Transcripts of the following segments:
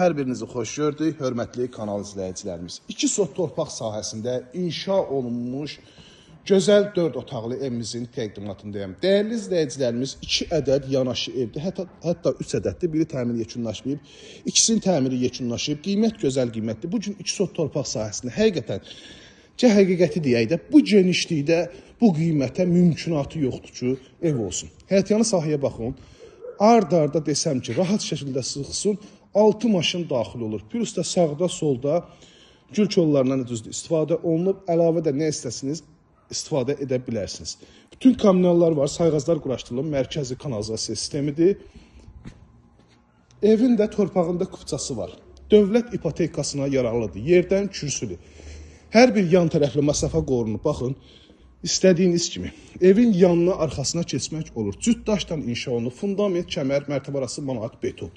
Hər birinizi xoş gördük, hörmətli kanal izləyicilərimiz. 2 sot torpaq sahəsində inşa olunmuş gözəl 4 otaqlı evimizin təqdimatındayım. Dəyərli izləyicilərimiz, 2 ədəd yanaşı evdir, hətta 3 ədəddir. Biri təmiri yekunlaşmayıb, ikisinin təmiri yekunlaşıb. Qiymət gözəl qiymətdir. Bu gün 2 sot torpaq sahəsində həqiqəti deyək də, bu genişlikdə, bu qiymətə mümkünatı yoxdur ki, ev olsun. Həyətyanı sahəyə baxın. Ard-arda desəm ki, rahat şəkildə sıxsın. 6 maşın daxil olur. Plus da sağda, solda gül kollarından düzdür istifadə olunub. Əlavə də nə istəsiniz istifadə edə bilərsiniz. Bütün kommunallar var, sayğaclar quraşdırılıb, mərkəzi kanalizasiya sistemidir. Evin də torpağında kupçası var. Dövlət ipotekasına yararlıdır. Yerdən kürsülü. Hər bir yan tərəfli məsafə qorunub. Baxın, istədiyiniz kimi. Evin yanına, arxasına keçmək olur. Cüt daşdan inşa olunub. Fundament, kəmər, mərtəbə arası manat beton.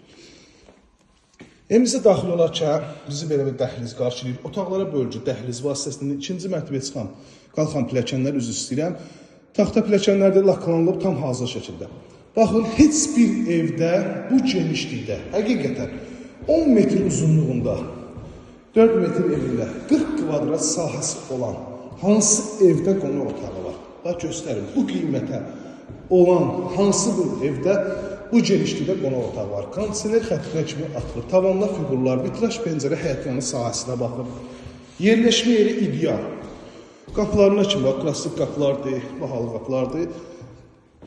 Evimizə daxil olarkən bizi belə bir dəhliz qarşılayır. Otaqlara bölgü dəhliz vasitəsində ikinci mərtəbəyə çıxan qalxan pilləkənlər üzü istəyirəm. Taxta pilləkənlərdə laklanılıb tam hazır şəkildə. Baxın, heç bir evdə bu genişlikdə, həqiqətən 10 metr uzunluğunda, 4 metr evində 40 kvadrat sahəsi olan hansı evdə qonaq otağı var? Bax, göstərin, bu qiymətə olan hansı bir evdə bu genişlikdə qonaq otağı var. Kondisioner xəttinə kimi atılır. Tavanlar fiqurlar, vitraj pəncərə həyətyanı sahəsinə baxın. Yerləşmə yeri ideal. Qapılarına kimi var, plastik qapılardır, bahalı qapılardır.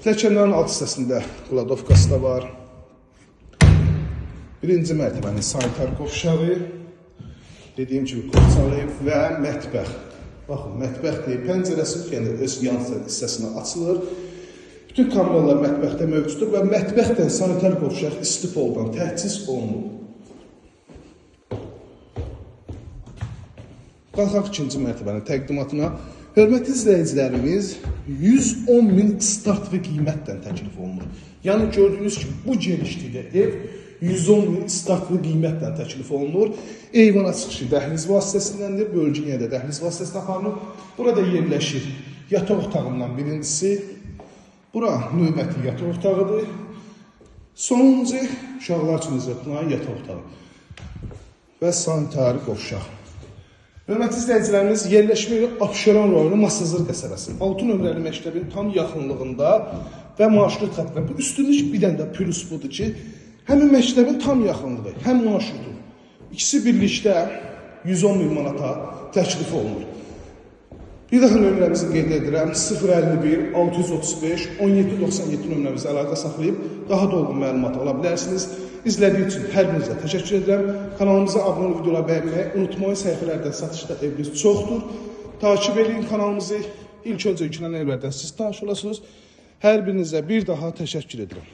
Pilləkənlərin alt hissəsində kladovkası da var. Birinci mərtəbənin sanitar qovşağı, dediyim kimi qovçalayıb və mətbəx. Baxın, mətbəx deyil, pəncərəsi yəni öz yan hissəsinə açılır. Bütün kommunallar mətbəxdə mövcuddur və mətbəxdən sanitar qovşaq istifoldan təhcis olunur. Qalxaq ikinci mərtəbənin təqdimatına. Hörmətli izləyicilərimiz, 110 min start və qiymətdən təklif olunur. Yəni gördüyünüz kimi bu genişlikdə ev 110 min start və qiymətdən təklif olunur. Eyvana çıxışı dəhliz vasitəsindəndir, bölgəyə də dəhliz vasitəsində aparılır. Burada yerləşir yataq otağından birincisi. Bura növbəti yataq otağıdır. Sonuncu uşaqlar üçün izlətilən yataq otağı və sanitari qovşaq. Hörmətli izləyicilərimiz, yerləşmə yeri Abşeron rayonu Masazır qəsəbəsi. 6 nömrəli məktəbin tam yaxınlığında və marşrut xəttində. Bu üstünlük bir dənə də plus budur ki, həmin məktəbin tam yaxınlığı, həm marşrutu. İkisi birlikdə 110 min manata təklif olunur. Bir daha nömrəmizi qeyd edirəm, 051 635 1797 nömrəmizi əlaqə saxlayıb daha dolğun məlumat ala bilərsiniz. İzlədiyiniz üçün hər birinizə təşəkkür edirəm. Kanalımıza abunə olub videoları bəyənməyi unutmayın. Səhifələrdə satışda eviniz çoxdur. Takip edin kanalımızı. İlk öncə yüklənən evlərdən siz tanış olasınız. Hər birinizə bir daha təşəkkür edirəm.